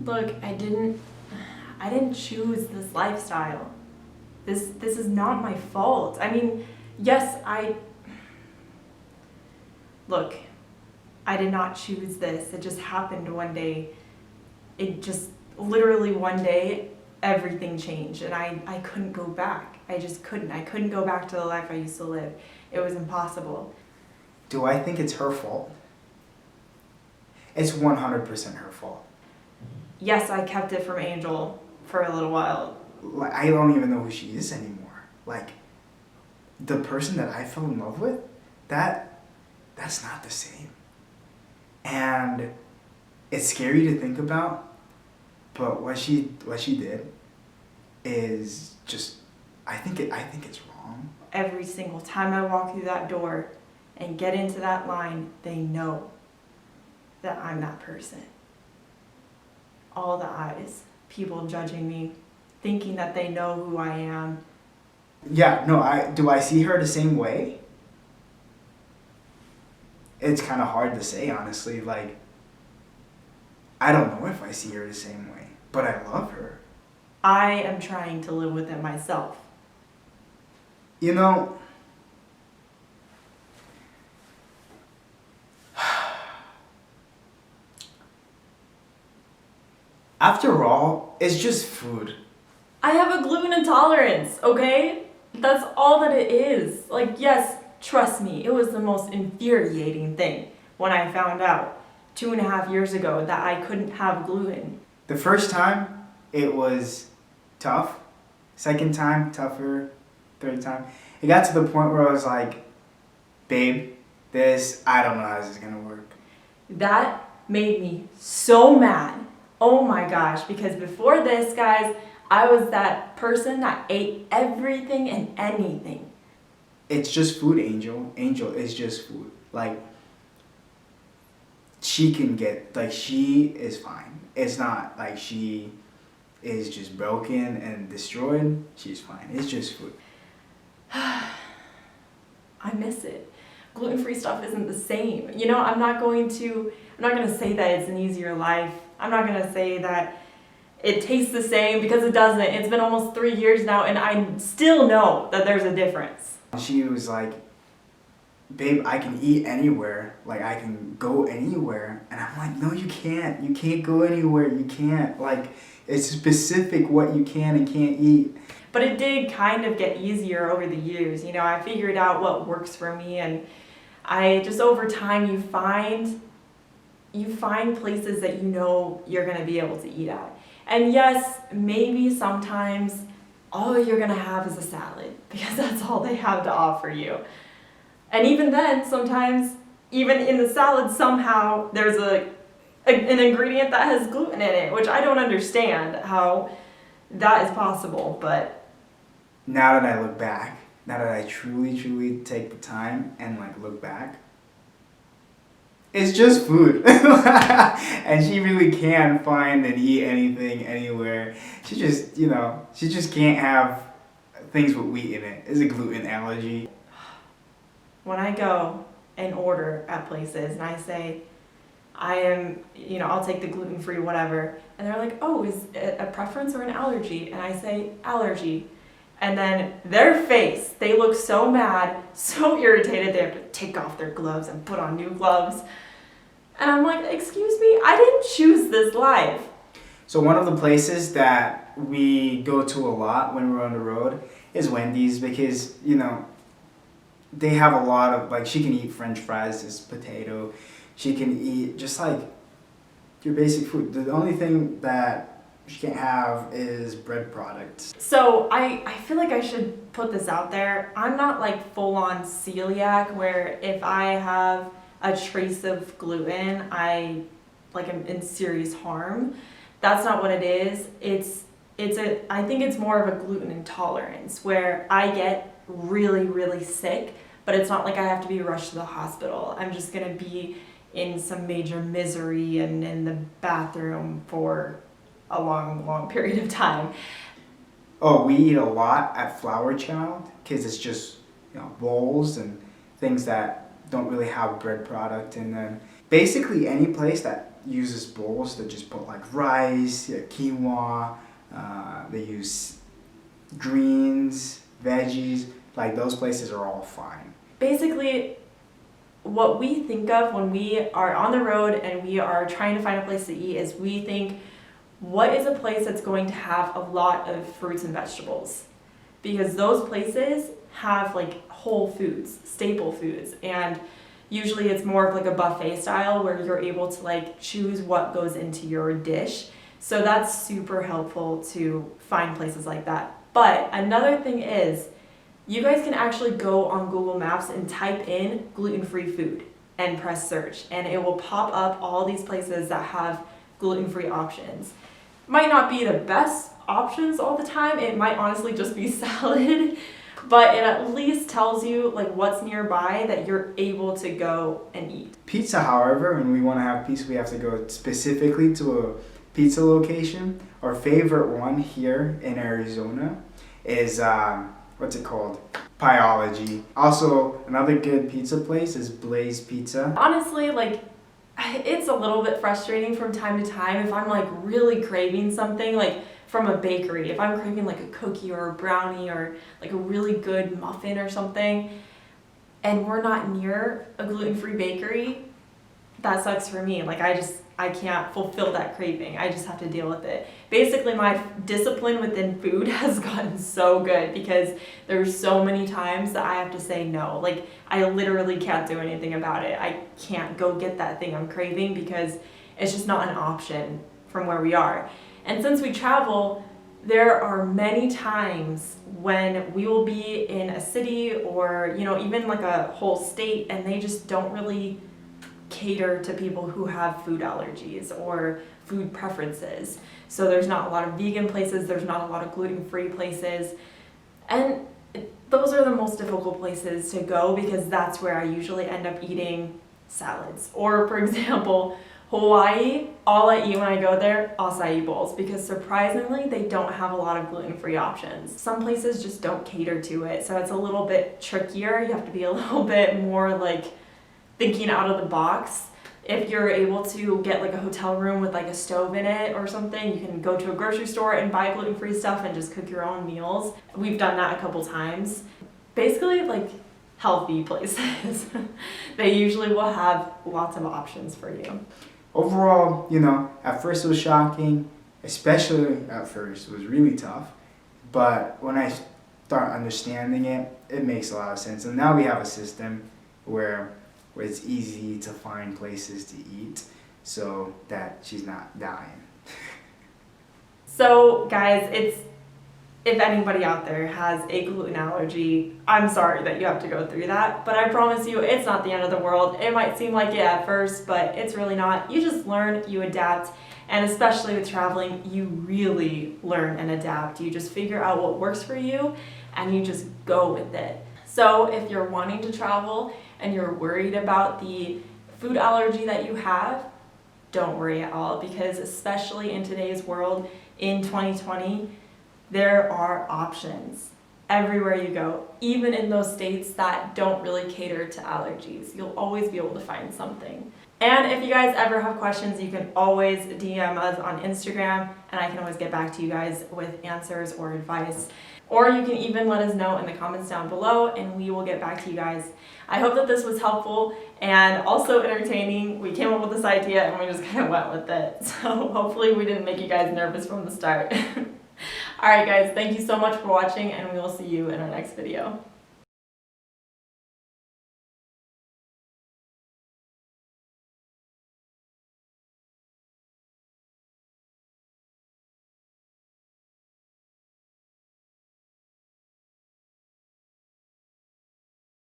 Look, I didn't choose this lifestyle. This is not my fault. I mean, yes, look, I did not choose this. It just happened one day. It just literally one day everything changed and I couldn't go back. I just couldn't. I couldn't go back to the life I used to live. It was impossible. Do I think it's her fault? It's 100% her fault. Yes, I kept it from Angel for a little while. Like, I don't even know who she is anymore. Like, the person that I fell in love with, that's not the same. And it's scary to think about, but what she did is just, I think it's wrong. Every single time I walk through that door and get into that line, they know that I'm that person. All the eyes, people judging me, thinking that they know who I am. Yeah, no, do I see her the same way? It's kind of hard to say, honestly. Like, I don't know if I see her the same way, but I love her. I am trying to live with it myself. You know, after all, it's just food. I have a gluten intolerance, okay? That's all that it is. Like, yes, trust me, it was the most infuriating thing when I found out 2.5 years ago that I couldn't have gluten. The first time, it was tough. Second time, tougher. Third time. It got to the point where I was like, babe, I don't know how this is gonna work. That made me so mad. Oh my gosh, because before this, guys, I was that person that ate everything and anything. It's just food, Angel. Angel is just food. Like, she is fine. It's not like she is just broken and destroyed. She's fine. It's just food. I miss it. Gluten-free stuff isn't the same. You know, I'm not going to say that it's an easier life. I'm not going to say that it tastes the same, because it doesn't. It's been almost 3 years now and I still know that there's a difference. She was like, babe, I can eat anywhere. Like, I can go anywhere. And I'm like, no, you can't. You can't go anywhere. You can't. Like, it's specific what you can and can't eat. But it did kind of get easier over the years. You know, I figured out what works for me, and I just, over time, you find places that you know you're going to be able to eat at. And yes, maybe sometimes all you're going to have is a salad, because that's all they have to offer you. And even then, sometimes, even in the salad, somehow there's an ingredient that has gluten in it, which I don't understand how that is possible, but now that I look back, now that I truly take the time and like look back, it's just food. And she really can find and eat anything, anywhere. She just can't have things with wheat in it. It's a gluten allergy. When I go and order at places and I say, I'll take the gluten-free whatever, and they're like, oh, is it a preference or an allergy? And I say, allergy. And then their face, they look so mad, so irritated, they have to take off their gloves and put on new gloves. And I'm like, excuse me, I didn't choose this life. So one of the places that we go to a lot when we're on the road is Wendy's, because, they have a lot of, like, she can eat French fries, this potato. She can eat just like your basic food. The only thing that she can't have is bread products. So I feel like I should put this out there. I'm not like full-on celiac, where if I have a trace of gluten, I am in serious harm. That's not what it is. I think it's more of a gluten intolerance, where I get really, really sick, but it's not like I have to be rushed to the hospital. I'm just gonna be in some major misery and in the bathroom for a long period of time. Oh, we eat a lot at Flower Child, because it's just bowls and things that don't really have bread product in them. basically any place that uses bowls that just put like rice, quinoa, they use greens, veggies, like those places are all fine. Basically, what we think of when we are on the road and we are trying to find a place to eat is we think, what is a place that's going to have a lot of fruits and vegetables? Because those places have like whole foods, staple foods, and usually it's more of like a buffet style where you're able to like choose what goes into your dish. So that's super helpful to find places like that. But another thing is, you guys can actually go on Google Maps and type in gluten-free food and press search, and it will pop up all these places that have gluten-free options. Might not be the best options all the time, it might honestly just be salad, but it at least tells you like what's nearby that you're able to go and eat. Pizza, however, when we want to have pizza, we have to go specifically to a pizza location. Our favorite one here in Arizona is what's it called? Pyology. Also, another good pizza place is Blaze Pizza. Honestly, like, it's a little bit frustrating from time to time if I'm like really craving something like from a bakery. If I'm craving like a cookie or a brownie or like a really good muffin or something, and we're not near a gluten-free bakery, that sucks for me. Like I can't fulfill that craving. I just have to deal with it. Basically, my discipline within food has gotten so good because there's so many times that I have to say no. Like, I literally can't do anything about it. I can't go get that thing I'm craving because it's just not an option from where we are. And since we travel, there are many times when we will be in a city or, you know, even like a whole state, and they just don't really cater to people who have food allergies or food preferences. So there's not a lot of vegan places, there's not a lot of gluten-free places, and those are the most difficult places to go because that's where I usually end up eating salads. Or for example, Hawaii, all I eat when I go there, acai bowls, because surprisingly they don't have a lot of gluten-free options. Some places just don't cater to it, so it's a little bit trickier. You have to be a little bit more like thinking out of the box. If you're able to get like a hotel room with like a stove in it or something, you can go to a grocery store and buy gluten-free stuff and just cook your own meals. We've done that a couple times. Basically like healthy places. They usually will have lots of options for you. Overall, you know, at first it was shocking, especially at first, it was really tough. But when I start understanding it, it makes a lot of sense. And now we have a system where it's easy to find places to eat so that she's not dying. So guys, if anybody out there has a gluten allergy, I'm sorry that you have to go through that, but I promise you it's not the end of the world. It might seem like it at first, but it's really not. You just learn, you adapt, and especially with traveling, you really learn and adapt. You just figure out what works for you and you just go with it. So if you're wanting to travel and you're worried about the food allergy that you have, don't worry at all, because especially in today's world, in 2020, there are options everywhere you go, even in those states that don't really cater to allergies. You'll always be able to find something. And if you guys ever have questions, you can always DM us on Instagram, and I can always get back to you guys with answers or advice. Or you can even let us know in the comments down below, and we will get back to you guys. I hope that this was helpful and also entertaining. We came up with this idea and we just kind of went with it. So hopefully we didn't make you guys nervous from the start. Alright guys, thank you so much for watching, and we will see you in our next video.